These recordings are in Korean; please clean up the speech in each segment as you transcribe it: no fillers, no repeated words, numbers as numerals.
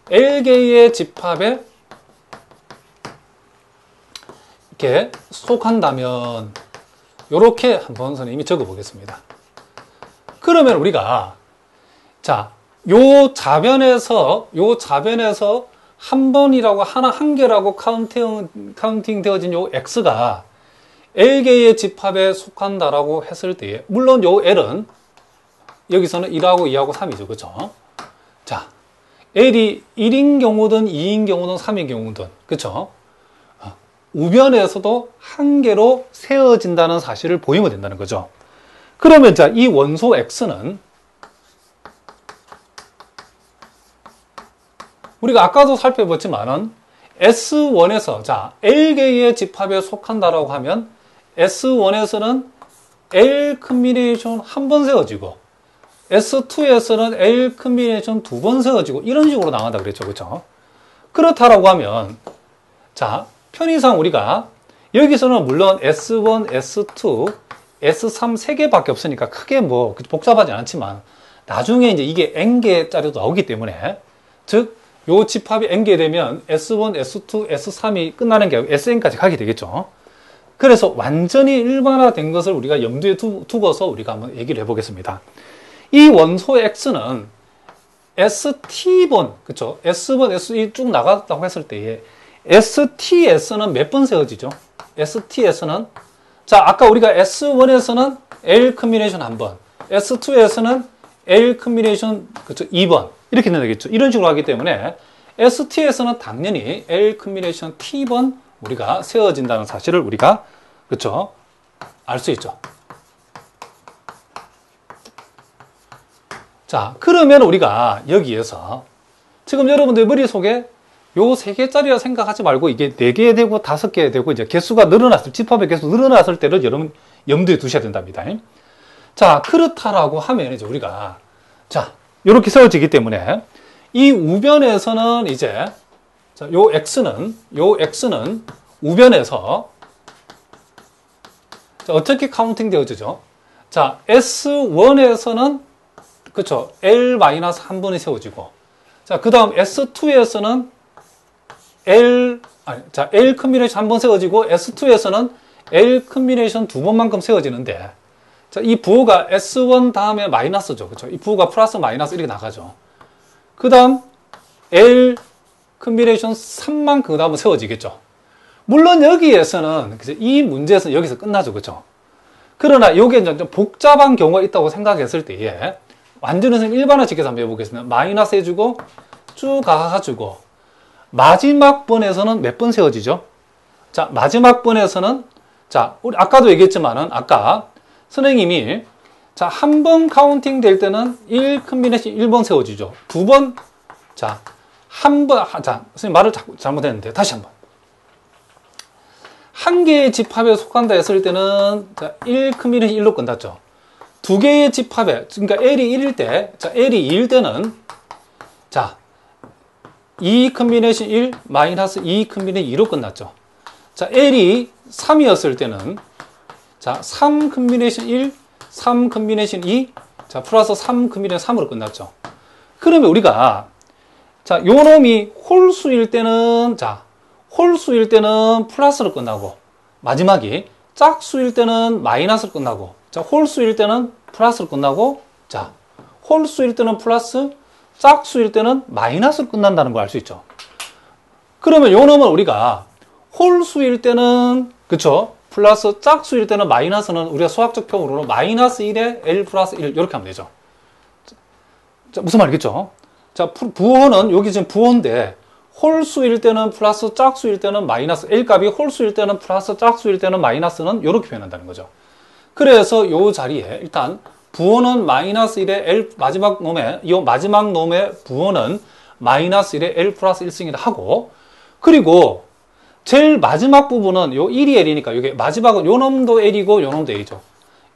L개의 집합에 이렇게 속한다면 이렇게 한번 선생님이 적어 보겠습니다. 그러면 우리가 자, 요 자변에서 한 번이라고 한 개라고 카운팅 되어진 요 x가 L개의 집합에 속한다라고 했을 때에 물론 요 L은 여기서는 1하고 2하고 3이죠. 그렇죠? 자, L이 1인 경우든 2인 경우든 3인 경우든 그렇죠? 우변에서도 한 개로 세워진다는 사실을 보이면 된다는 거죠. 그러면 자, 이 원소 X는 우리가 아까도 살펴봤지만은 S1에서 자, L개의 집합에 속한다라고 하면 S1에서는 L 컨비네이션 한 번 세워지고 S2에서는 L 컨비네이션 두 번 세워지고 이런 식으로 나간다 그랬죠. 그렇죠? 그렇다라고 하면 자, 편의상 우리가 여기서는 물론 S1, S2, S3 세 개밖에 없으니까 크게 뭐 복잡하지 않지만 나중에 이제 이게 N개짜리도 나오기 때문에 즉 요 집합이 N개 되면 S1, S2, S3이 끝나는 게 SN까지 가게 되겠죠. 그래서 완전히 일반화된 것을 우리가 염두에 두고서 우리가 한번 얘기를 해보겠습니다. 이 원소 X는 ST번, 그쵸? S1, S2 쭉 나갔다고 했을 때에 STS는 몇 번 세워지죠? STS는 자, 아까 우리가 S1에서는 L 컨비네이션 한 번, S2에서는 L 컨비네이션 그쵸? 2번 이렇게 되겠죠. 이런 식으로 하기 때문에 ST에서는 당연히 L 컨비네이션 T번 우리가 세워진다는 사실을 우리가 그쵸? 알 수 있죠. 자, 그러면 우리가 여기에서 지금 여러분들 머릿속에 요 3개짜리라 생각하지 말고 이게 4개 되고 5개 되고 이제 개수가 늘어났을 집합의 개수 늘어났을 때를 여러분 염두에 두셔야 된답니다. 자, 그렇다라고 하면 이제 우리가 자, 이렇게 세워지기 때문에 이 우변에서는 이제 자, 요 X는 우변에서 자, 어떻게 카운팅 되어지죠? 자, S1에서는 그쵸? L-1번이 세워지고 자, 그 다음 S2에서는 L 컨비네이션 한 번 세워지고 S2에서는 L 컨비네이션 두 번만큼 세워지는데 자, 이 부호가 S1 다음에 마이너스죠. 그쵸? 이 부호가 플러스 마이너스 이렇게 나가죠. 그 다음 L 컨비네이션 3만 그 다음에 세워지겠죠. 물론 여기에서는 이 문제에서는 여기서 끝나죠. 그쵸? 그러나 이게 좀 복잡한 경우가 있다고 생각했을 때에 완전히 일반화시켜서 한번 해보겠습니다. 마이너스 해주고 쭉 가가지고 마지막 번에서는 몇 번 세워지죠? 자, 마지막 번에서는 자, 우리 아까도 얘기했지만은 아까 선생님이 자, 한 번 카운팅 될 때는 1 컨비네이션 1번 세워지죠. 두 번 자, 한 번 자, 선생님 말을 잘못했는데 다시 한번. 한 개의 집합에 속한다 했을 때는 자, 1 컨비네이션 1로 끝났죠. 두 개의 집합에 그러니까 L이 1일 때 자, L이 2일 때는 자, 2 컨비네이션 1 마이너스 2 컨비네이션 2로 끝났죠. 자, L이 3이었을 때는 자, 3 컨비네이션 1, 3 컨비네이션 2, 자, 플러스 3 컨비네이션 3으로 끝났죠. 그러면 우리가 자, 요 놈이 홀수일 때는 자, 홀수일 때는 플러스로 끝나고 마지막이 짝수일 때는 마이너스로 끝나고 자, 홀수일 때는 플러스로 끝나고 자, 홀수일 때는 플러스 짝수일 때는 마이너스로 끝난다는 걸 알 수 있죠. 그러면 요 놈은 우리가 홀수일 때는 그쵸? 플러스 짝수일 때는 마이너스는 우리가 수학적 표현으로 마이너스 1에 L 플러스 1 이렇게 하면 되죠. 자, 무슨 말이겠죠? 자, 부호는 여기 지금 부호인데 홀수일 때는 플러스 짝수일 때는 마이너스 L 값이 홀수일 때는 플러스 짝수일 때는 마이너스는 이렇게 표현한다는 거죠. 그래서 요 자리에 일단 부호는 마이너스 1에 L 마지막 놈의 이 마지막 놈의 부호는 마이너스 1에 L 플러스 1승이라 하고 그리고 제일 마지막 부분은 요 1이 L이니까 이게 마지막은 요 놈도 L이고 요 놈도 L이죠.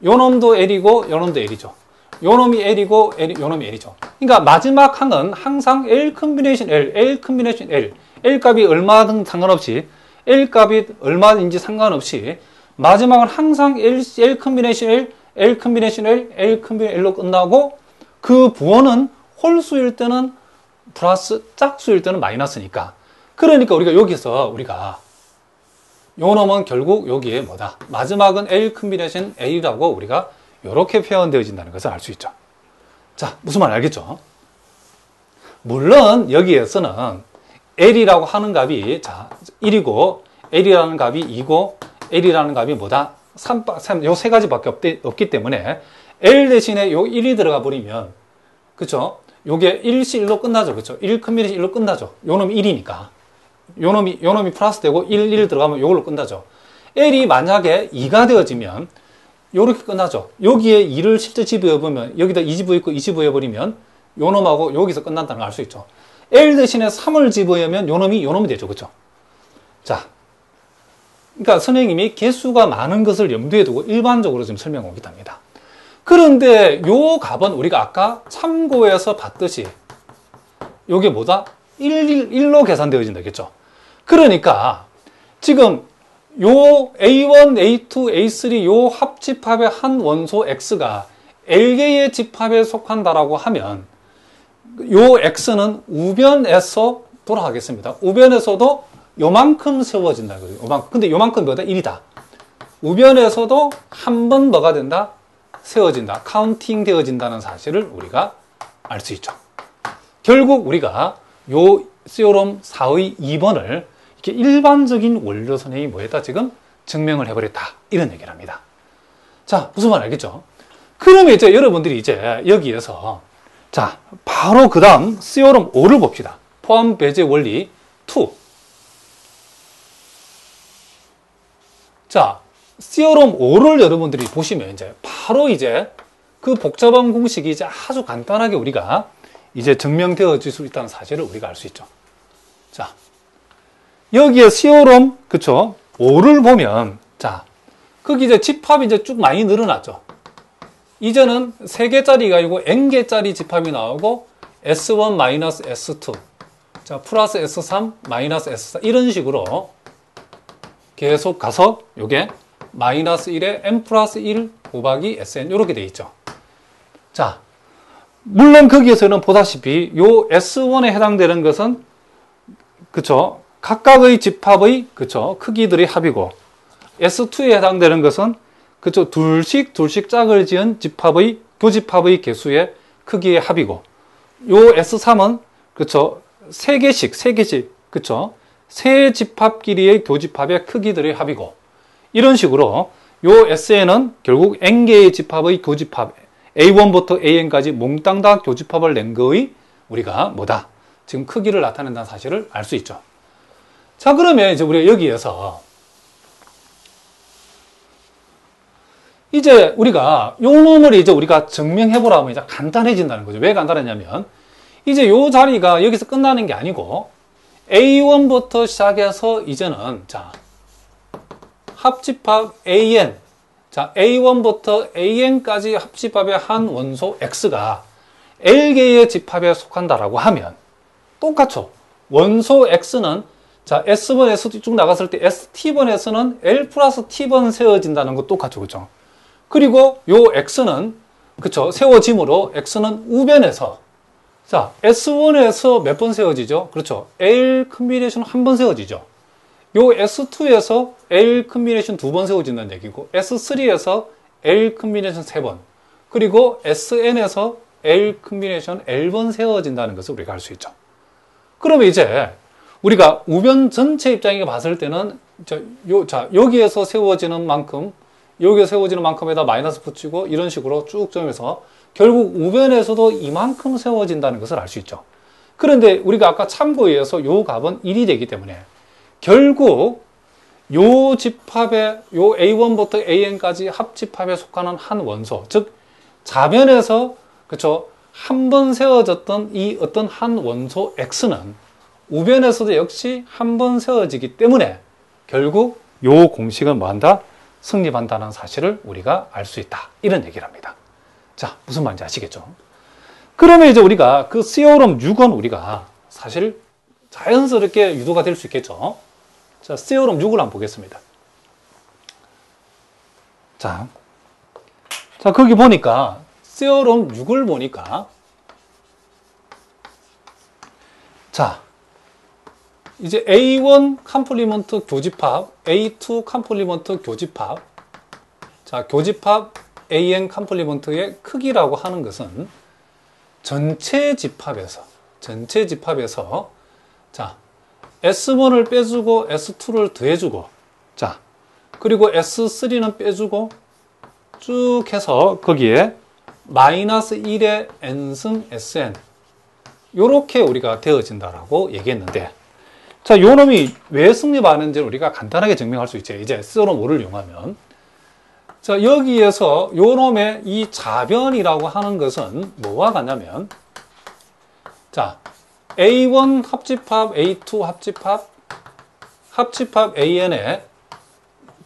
요 놈도 L이고 요 놈도 L이죠. 요 놈이 L이고 요 놈이 L이죠. 그러니까 마지막 항은 항상 L 컨비네이션 L, L 컨비네이션 L, L 값이 얼마든 상관없이 L 값이 얼마인지 상관없이 마지막은 항상 L 컨비네이션 L, L 컨비네이션 L, L 컨비네이션 L로 끝나고 그 부호는 홀수일 때는 플러스 짝수일 때는 마이너스니까. 그러니까 우리가 여기서 우리가 요 놈은 결국 여기에 뭐다? 마지막은 L 컴비네이션 A라고 우리가 이렇게 표현되어진다는 것을 알 수 있죠. 자, 무슨 말 알겠죠? 물론 여기에서는 L이라고 하는 값이 자 1이고 L이라는 값이 2고 L이라는 값이 뭐다? 3, 요 세 가지밖에 없기 때문에 L 대신에 요 1이 들어가 버리면 그쵸? 요게 1시 1로 끝나죠. 그쵸? 1 컴비네이션 1로 끝나죠. 요 놈이 1이니까. 요 놈이 플러스 되고 1 들어가면 요걸로 끝나죠. L이 만약에 2가 되어지면 요렇게 끝나죠. 여기에 2를 실제 집어보면 여기다 2 집어있고 2 집어버리면 요 놈하고 여기서 끝난다는 걸 알 수 있죠. L 대신에 3을 집어하면 요 놈이 되죠. 그쵸? 자. 그러니까 선생님이 개수가 많은 것을 염두에 두고 일반적으로 좀 설명하고 있답니다. 그런데 요 값은 우리가 아까 참고해서 봤듯이 요게 뭐다? 1로 계산되어진다겠죠. 그러니까 지금 요 A1, A2, A3 요 합집합의 한 원소 X가 L개의 집합에 속한다라고 하면 요 X는 우변에서 돌아가겠습니다. 우변에서도 요만큼 세워진다. 요만큼. 근데 요만큼 뭐다? 1이다. 우변에서도 한 번 뭐가 된다? 세워진다. 카운팅 되어진다는 사실을 우리가 알 수 있죠. 결국 우리가 요 시오럼 4의 2번을 이렇게 일반적인 원료 선행이 뭐했다? 지금 증명을 해버렸다. 이런 얘기를 합니다. 자, 무슨 말 알겠죠? 그러면 이제 여러분들이 이제 여기에서 자, 바로 그 다음 시오럼 5를 봅시다. 포함 배제 원리 2. 자, 시오럼 5를 여러분들이 보시면 이제 바로 이제 그 복잡한 공식이 이제 아주 간단하게 우리가 이제 증명되어질 수 있다는 사실을 우리가 알 수 있죠. 자, 여기에 시오럼, 그쵸? 5를 보면, 자, 거기 이제 집합이 이제 쭉 많이 늘어났죠. 이제는 3개짜리가 아니고 N개짜리 집합이 나오고, S1 마이너스 S2, 자, 플러스 S3 마이너스 S4, 이런 식으로 계속 가서, 요게 마이너스 1에 N 플러스 1 곱하기 SN, 요렇게 돼 있죠. 자, 물론 거기에서는 보다시피 요 S1에 해당되는 것은 그쵸 각각의 집합의 그쵸 크기들의 합이고 S2에 해당되는 것은 그쵸 둘씩 짝을 지은 집합의 교집합의 개수의 크기의 합이고 요 S3은 그쵸 세 개씩 그쵸 세 집합끼리의 교집합의 크기들의 합이고 이런 식으로 요 SN은 결국 N개의 집합의 교집합 A1부터 AN까지 몽땅 다 교집합을 낸 거의 우리가 뭐다? 지금 크기를 나타낸다는 사실을 알 수 있죠. 자, 그러면 이제 우리가 여기에서 이제 우리가 요 놈을 이제 우리가 증명해 보라면 이제 간단해진다는 거죠. 왜 간단하냐면 이제 요 자리가 여기서 끝나는 게 아니고 A1부터 시작해서 이제는 자, 합집합 AN 자, A1부터 AN까지 합집합의 한 원소 X가 L개의 집합에 속한다라고 하면 똑같죠. 원소 X는 자, S1, S2 쭉 나갔을 때 ST1에서는 L 플러스 T번 세워진다는 거 똑같죠. 그죠? 그리고 요 X는 그쵸. 세워짐으로 X는 우변에서 자, S1에서 몇 번 세워지죠? 그렇죠. L 컴비네이션 한 번 세워지죠. 요 S2에서 L 컴비네이션 2번 세워진다는 얘기고 S3에서 L 컴비네이션 3번 그리고 SN에서 L 컴비네이션 L번 세워진다는 것을 우리가 알 수 있죠. 그러면 이제 우리가 우변 전체 입장에 봤을 때는 여기에서 세워지는 만큼 여기에 세워지는 만큼에다 마이너스 붙이고 이런 식으로 쭉 점에서 결국 우변에서도 이만큼 세워진다는 것을 알 수 있죠. 그런데 우리가 아까 참고에 의해서 요 값은 1이 되기 때문에 결국 요 집합의 요 A1부터 AN까지 합집합에 속하는 한 원소, 즉 자변에서 그쵸 한 번 세워졌던 이 어떤 한 원소 X는 우변에서도 역시 한 번 세워지기 때문에 결국 요 공식은 뭐한다? 성립한다는 사실을 우리가 알 수 있다. 이런 얘기를 합니다. 자, 무슨 말인지 아시겠죠? 그러면 이제 우리가 그 시오럼 6은 우리가 사실 자연스럽게 유도가 될 수 있겠죠? 자, 시오럼 6을 한번 보겠습니다. 자, 거기 보니까 시오럼 6을 보니까 자, 이제 A1 컴플리먼트 교집합, A2 컴플리먼트 교집합. 자, 교집합 AN 컴플리먼트의 크기라고 하는 것은 전체 집합에서 자, S1을 빼주고 S2를 더해주고, 자, 그리고 S3는 빼주고 쭉 해서 거기에 마이너스 1의 n승 Sn 요렇게 우리가 되어진다라고 얘기했는데, 자, 요 놈이 왜 성립하는지를 우리가 간단하게 증명할 수 있죠. 이제 세어럼 5를 이용하면. 자, 여기에서 요 놈의 이 자변이라고 하는 것은 뭐와 같냐면, 자, A1 합집합, A2 합집합 AN의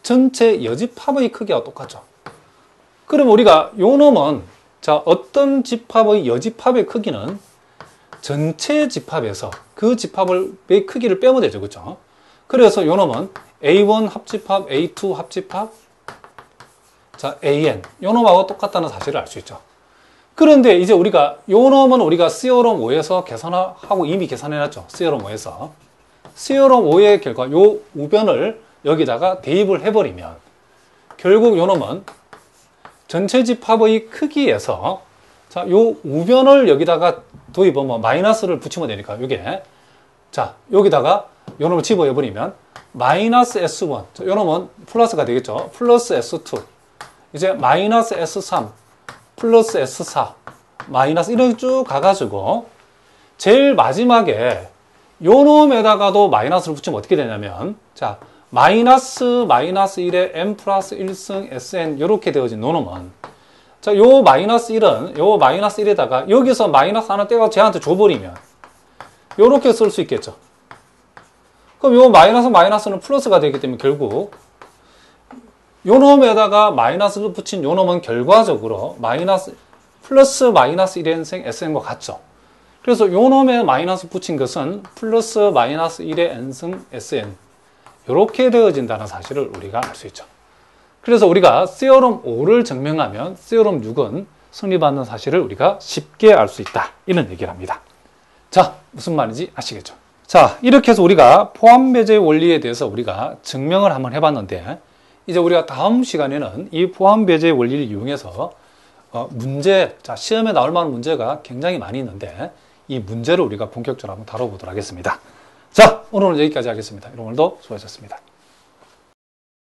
전체 여집합의 크기와 똑같죠. 그럼 우리가 요 놈은, 자, 어떤 집합의 여집합의 크기는 전체 집합에서 그 집합의 크기를 빼면 되죠. 그렇죠? 그래서 요 놈은 A1 합집합, A2 합집합, 자, AN. 요 놈하고 똑같다는 사실을 알 수 있죠. 그런데 이제 우리가 요 놈은 우리가 세어럼 5에서 계산하고 이미 계산해놨죠. 세어럼 5에서. 세어럼 5의 결과 요 우변을 여기다가 대입을 해버리면 결국 요 놈은 전체 집합의 크기에서, 자, 요 우변을 여기다가 도입하면 마이너스를 붙이면 되니까 요게, 자, 여기다가 요 놈을 집어해버리면 마이너스 S1, 요 놈은 플러스가 되겠죠. 플러스 S2, 이제 마이너스 S3, 플러스 S4, 마이너스 이렇게 쭉 가가지고 제일 마지막에 요 놈에다가도 마이너스를 붙이면 어떻게 되냐면, 자, 마이너스 1의 n 플러스 1승 Sn 이렇게 되어진 요 놈은, 자, 요 마이너스 1은 요 마이너스 1에다가 여기서 마이너스 하나 떼가 쟤한테 줘버리면 요렇게 쓸 수 있겠죠. 그럼 요 마이너스는 플러스가 되기 때문에 결국 요 놈에다가 마이너스를 붙인 요 놈은 결과적으로 플러스 마이너스 1의 n승 Sn과 같죠. 그래서 요 놈에 마이너스 붙인 것은 플러스 마이너스 1의 n승 Sn 이렇게 되어진다는 사실을 우리가 알 수 있죠. 그래서 우리가 세어럼 5를 증명하면 세어럼 6은 성립하는 사실을 우리가 쉽게 알 수 있다. 이런 얘기를 합니다. 자, 무슨 말인지 아시겠죠? 자, 이렇게 해서 우리가 포함배제 원리에 대해서 우리가 증명을 한번 해봤는데, 이제 우리가 다음 시간에는 이 포함배제 원리를 이용해서 문제, 자, 시험에 나올 만한 문제가 굉장히 많이 있는데 이 문제를 우리가 본격적으로 한번 다뤄보도록 하겠습니다. 자, 오늘은 여기까지 하겠습니다. 오늘도 수고하셨습니다.